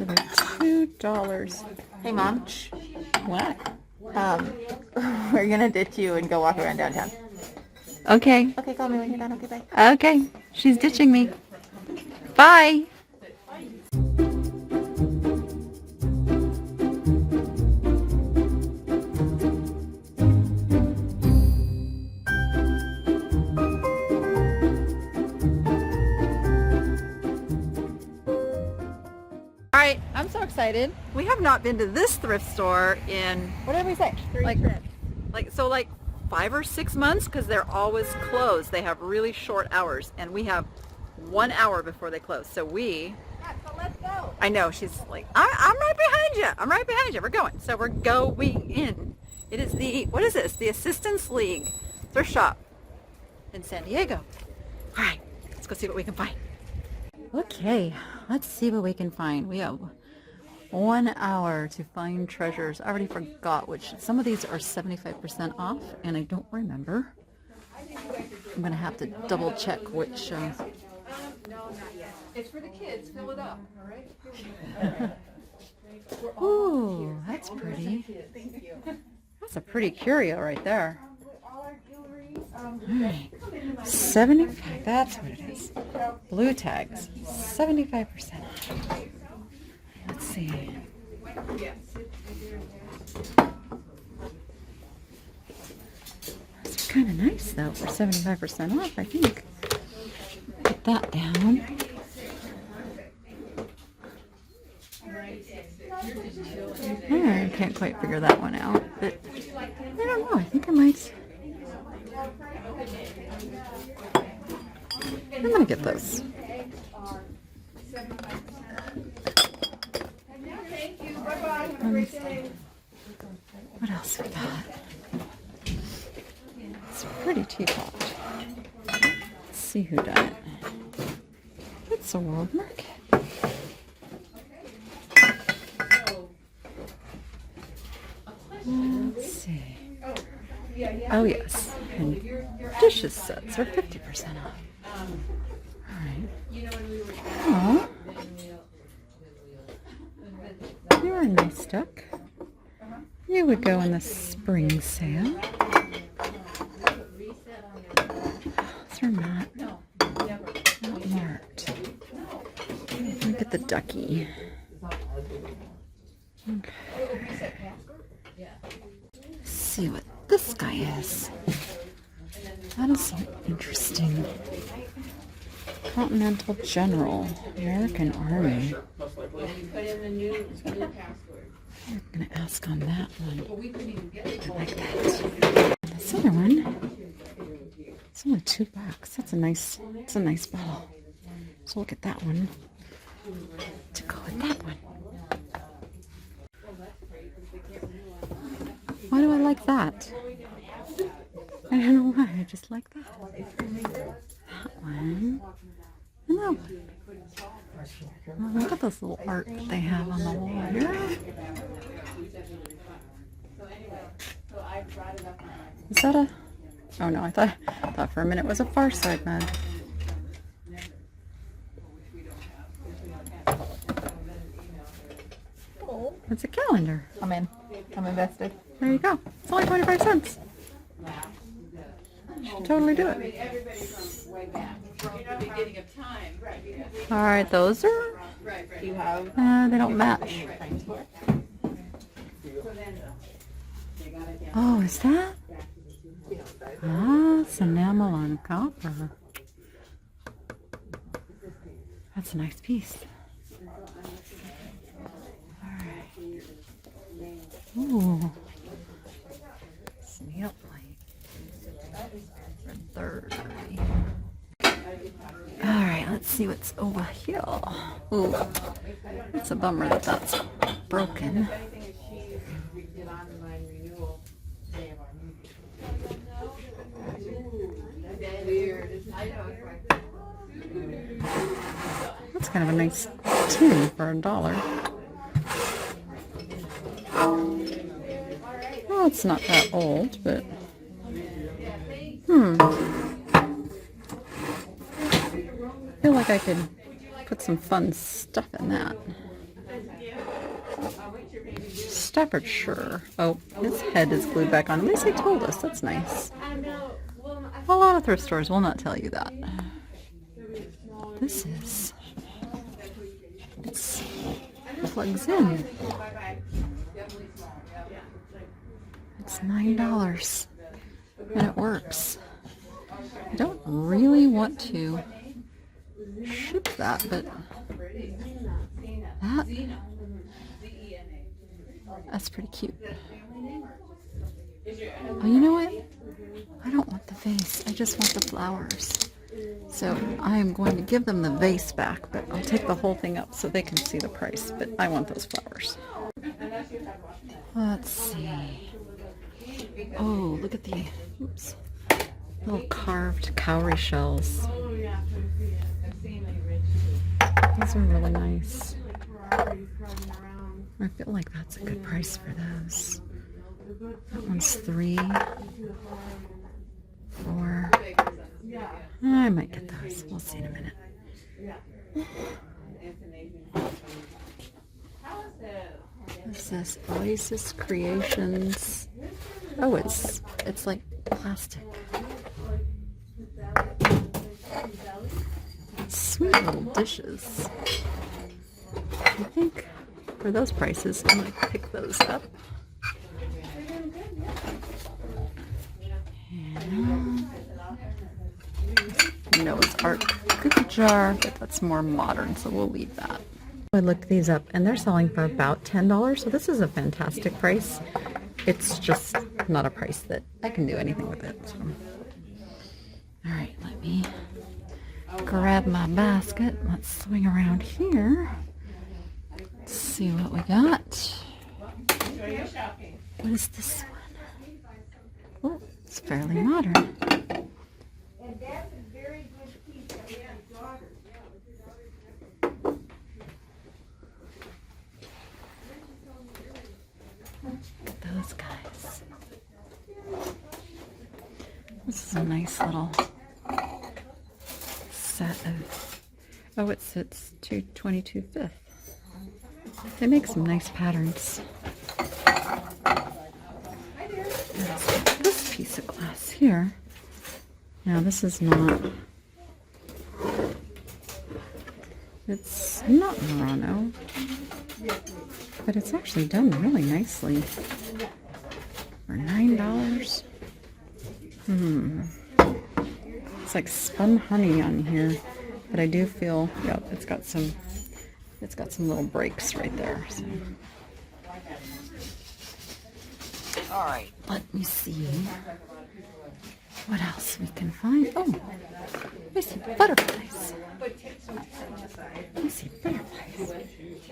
So they're $2. Hey, Mom. What? We're gonna ditch you and go walk around downtown. Okay. Okay, call me when you're done. Okay, bye. Okay. She's ditching me. Bye. Alright, I'm so excited. We have not been to this thrift store in, what did we say? Like 5 or 6 months, because they're always closed. They have really short hours, and we have 1 hour before they close. So Yeah, so let's go. I know, she's like, I'm right behind you. I'm right behind you. We're going. So we're going in. It is the, what is this? The Assistance League thrift shop in San Diego. All right, let's go see what we can find. Okay, let's see what we can find. We have 1 hour to find treasures. I already forgot which. Some of these are 75% off, and I don't remember. I'm going to have to double check which. No, not yet. It's for the kids. Fill it up, all right? Ooh, that's pretty. Thank you. That's a pretty curio right there. All our jewelry. Alright, 75, that's what it is. Blue tags, 75%. Let's see. That's kind of nice though for 75% off, I think. Put that down. I can't quite figure that one out, but I don't know, I think I might. I'm gonna get those. What else we got? It's a pretty teapot. Let's see who done it. It's a world market. Let's see. Oh yes, and dishes sets are 50% off. Alright. Oh, you're a nice duck. You would go in the spring sale. Those are not marked. Look at the ducky. Okay. Let's see what this guy is. That is so interesting. Continental General, American Army. I'm gonna ask on that one. I like that. This other one, it's only $2. That's a nice. It's a nice bottle. So look at that one. To go with that one. Why do I like that? I don't know why. I just like that. That one. And that one. Oh, look at this little art that they have on the wall here. Is that a... Oh no, I thought for a minute it was a Far Side mug. It's a calendar. I'm in. I'm invested. There you go. It's only 25 cents. Should totally do it. Alright, those are... You have... they don't match. Oh, is that? Ah, it's enamel on copper. That's a nice piece. Alright. Ooh. Snail plate. For 30. Alright, let's see what's over here. Ooh. It's a bummer that that's broken. That's kind of a nice tin for $1. Well, it's not that old, but I feel like I could put some fun stuff in that. Staffordshire. Oh, his head is glued back on. At least they told us. That's nice. A lot of thrift stores will not tell you that. This is... It plugs in. It's $9. And it works. I don't really want to ship that, but that's pretty cute. Oh, you know what? I don't want the vase. I just want the flowers. So I am going to give them the vase back, but I'll take the whole thing up so they can see the price. But I want those flowers. Let's see. Oh, look at the little carved cowrie shells. These are really nice. I feel like that's a good price for those. That one's $3, $4. I might get those. We'll see in a minute. What's this? Oasis Creations. Oh, it's like plastic. Sweet little dishes. I think for those prices, I might pick those up. And Noah's Ark cookie jar, but that's more modern, so we'll leave that. I looked these up, and they're selling for about $10, so this is a fantastic price. It's just not a price that I can do anything with it. So. All right, let me grab my basket. Let's swing around here. Let's see what we got. What is this one? Oh, it's fairly modern. Those guys. This is a nice little set of, oh, it's 22/5. They make some nice patterns. This piece of glass here. Now this is not, it's not Murano, but it's actually done really nicely. For $9. It's like spun honey on here, but I do feel, yep, it's got some little breaks right there. So. All right, let me see what else we can find. Oh, I see butterflies. I see butterflies.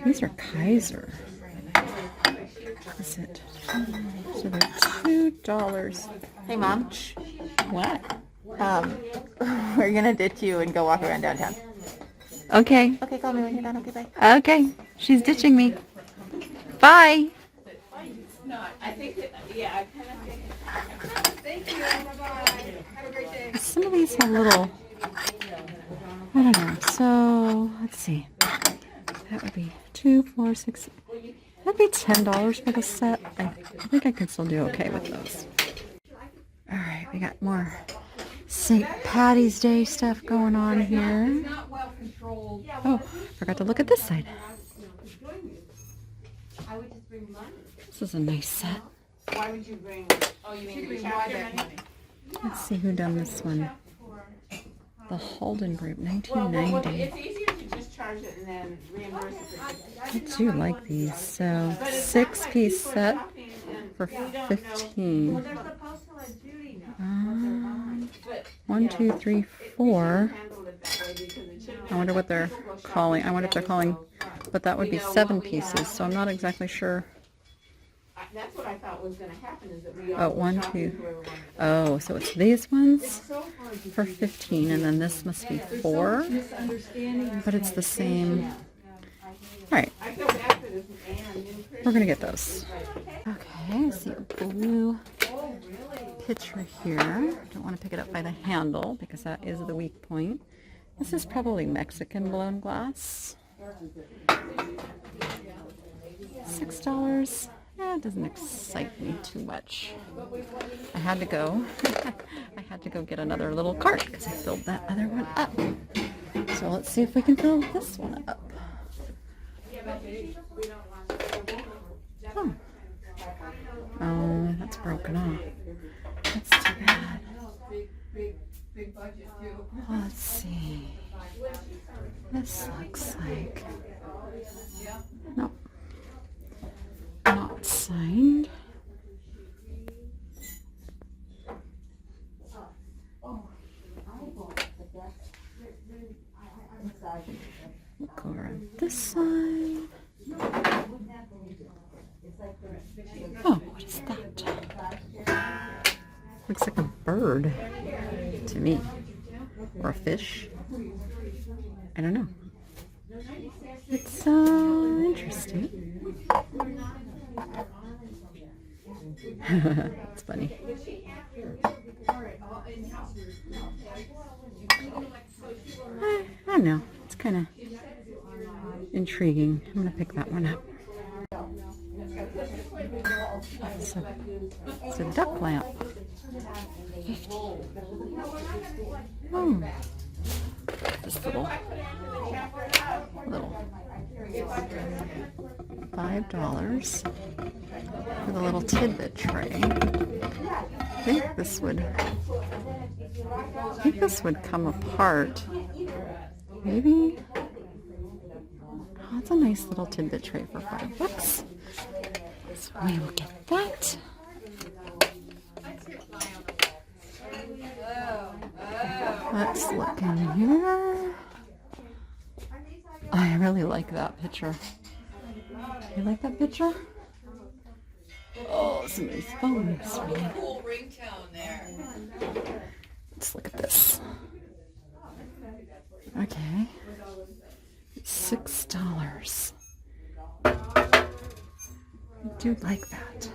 These are Kaiser. Is it? So they're $2. Hey, Mom. What? We're gonna ditch you and go walk around downtown. Okay. Okay, call me when you're done. Okay, bye. Okay. She's ditching me. Bye. I think that, yeah, I kind of think. Thank you. Bye-bye. Have a great day. Some of these have little, I don't know. So let's see. That would be 2, 4, 6. That'd be $10 for the set. I think I could still do okay with those. All right, we got more St. Patty's Day stuff going on here. Oh, forgot to look at this side. This is a nice set. Why would you bring, oh, you mean the money? Let's see who done this one. The Holden Group, 1990. It's easier to just charge it and then reimburse it. I do like these. So 6-piece set for $15. 1, 2, 3, 4. I wonder what they're calling. I wonder if they're calling, but that would be 7 pieces. So I'm not exactly sure. That's what I thought was going to happen is that we Oh, 1, 2. Oh, so it's these ones for 15, and then this must be 4. But it's the same. All right. We're going to get those. Okay, I see a blue pitcher here. Don't want to pick it up by the handle because that is the weak point. This is probably Mexican blown glass. $6. That doesn't excite me too much. I had to go. I had to go get another little cart because I filled that other one up. So let's see if we can fill this one up. Hmm. Oh, that's broken off. That's too bad. Let's see. This looks like... Nope. Not signed. Look over on this side. Oh, what is that? Looks like a bird to me. Or a fish. I don't know. It's so interesting. It's funny. I don't know. It's kind of intriguing. I'm going to pick that one up. It's a duck lamp. Oh. This little $5 for the little tidbit tray. I think this would come apart. Maybe. Oh, that's a nice little tidbit tray for $5. So we will get that. Let's look in here. I really like that picture. You like that picture? Oh, somebody's phone is ringing. Cool ringtone there. Let's look at this. Okay. $6. I do like that.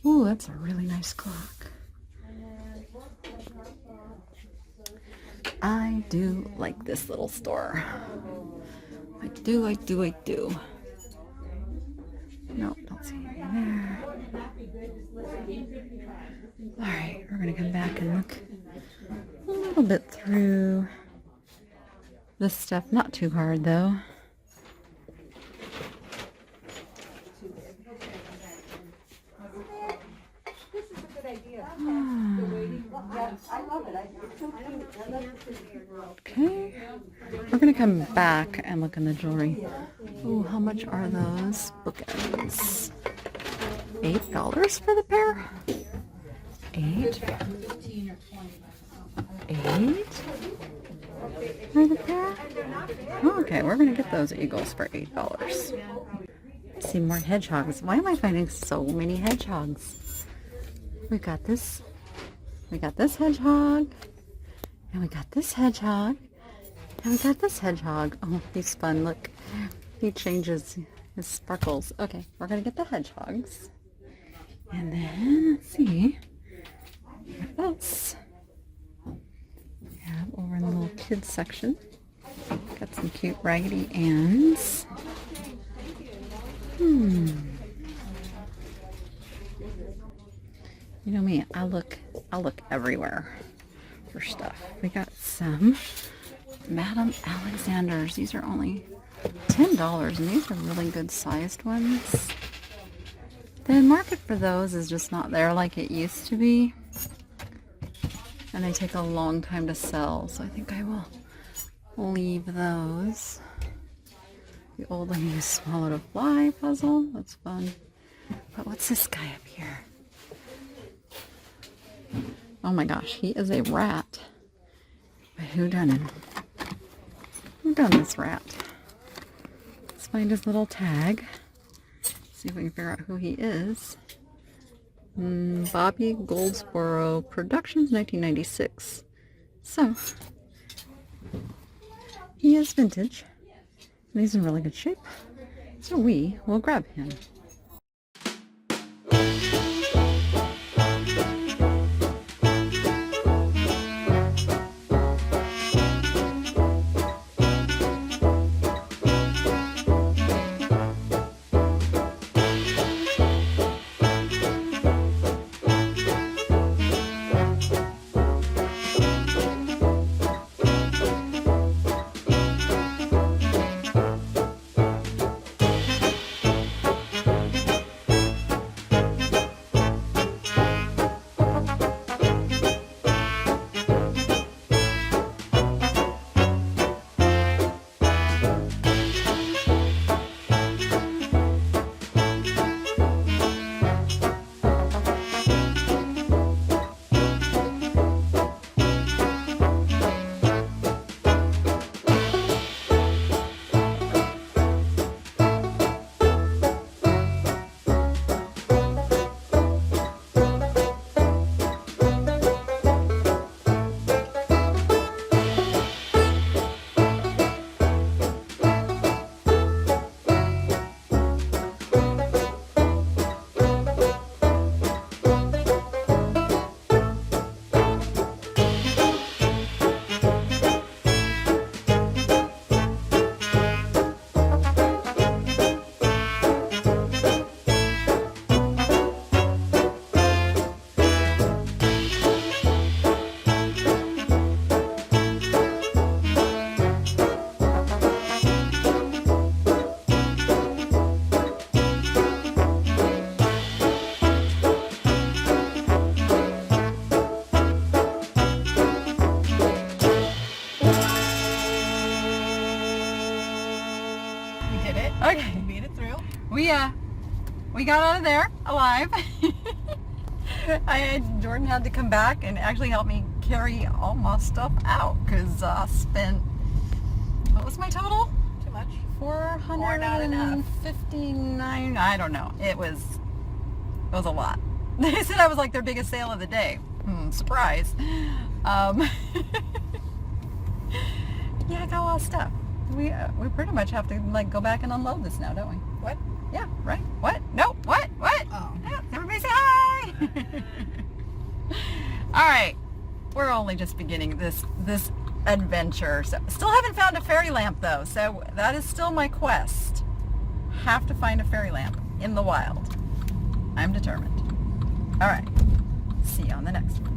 Ooh, that's a really nice clock. I do like this little store. I do. No, don't see anything there. Alright, we're going to come back and look a little bit through this stuff. Not too hard, though. Okay, we're gonna come back and look in the jewelry. Oh, how much are those bookends? $8 for the pair? $8 for the pair? Okay, we're gonna get those eagles for $8. I see more hedgehogs. Why am I finding so many hedgehogs? We got this hedgehog, and we got this hedgehog, and we got this hedgehog. Oh, he's fun. Look, he changes his sparkles. Okay, we're gonna get the hedgehogs, and then let's see what else we have over in the little kids section. Got some cute Raggedy Anns. You know me, I look everywhere for stuff. We got some Madame Alexander's. These are only $10, and these are really good sized ones. The market for those is just not there like it used to be. And they take a long time to sell, so I think I will leave those. The old lady who swallowed a fly puzzle. That's fun. But what's this guy up here? Oh my gosh, he is a rat. But who done him? Who done this rat? Let's find his little tag. See if we can figure out who he is. Bobby Goldsboro Productions, 1996. So, he is vintage. And he's in really good shape. So we will grab him. did it. Okay. We made it through. We got out of there alive. Jordan had to come back and actually help me carry all my stuff out because I spent, what was my total? Too much. Or not enough. 459. I don't know. It was a lot. They said I was like their biggest sale of the day. Surprise. Yeah, I got a lot of stuff. We pretty much have to like go back and unload this now, don't we? What? Yeah, right. What? No, what? Oh. Yeah, everybody say hi! All right. We're only just beginning this adventure. So, still haven't found a fairy lamp though, so that is still my quest. Have to find a fairy lamp in the wild. I'm determined. All right. See you on the next one.